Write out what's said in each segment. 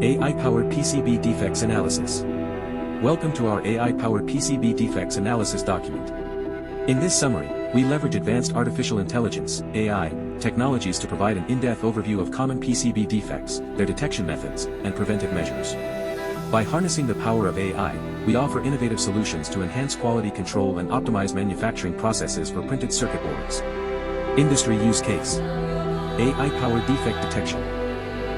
AI-powered PCB defects analysis. Welcome to our AI-powered PCB defects analysis document. In this summary, we leverage advanced artificial intelligence (AI) technologies to provide an in-depth overview of common PCB defects, their detection methods, and preventive measures. By harnessing the power of AI, we offer innovative solutions to enhance quality control and optimize manufacturing processes for printed circuit boards. Industry use case: AI-powered defect detection.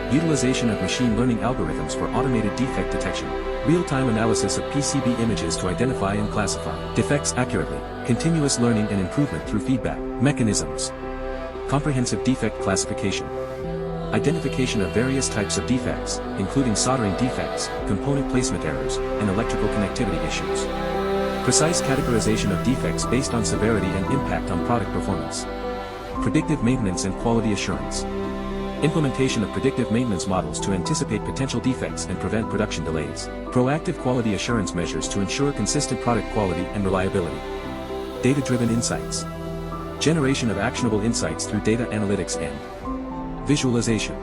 Utilization of machine learning algorithms for automated defect detection, real-time analysis of PCB images to identify and classify defects accurately, continuous learning and improvement through feedback mechanisms. Comprehensive defect classification. Identification of various types of defects, including soldering defects, component placement errors, and electrical connectivity issues. Precise categorization of defects based on severity and impact on product performance. Predictive maintenance and quality assurance. Implementation of predictive maintenance models to anticipate potential defects and prevent production delays. Proactive quality assurance measures to ensure consistent product quality and reliability. Data-driven insights. Generation of actionable insights through data analytics and visualization.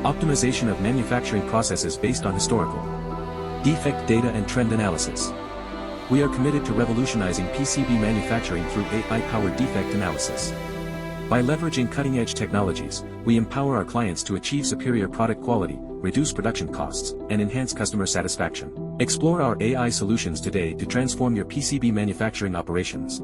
Optimization of manufacturing processes based on historical defect data and trend analysis. We are committed to revolutionizing PCB manufacturing through AI-powered defect analysis. By leveraging cutting-edge technologies, we empower our clients to achieve superior product quality, reduce production costs, and enhance customer satisfaction. Explore our AI solutions today to transform your PCB manufacturing operations.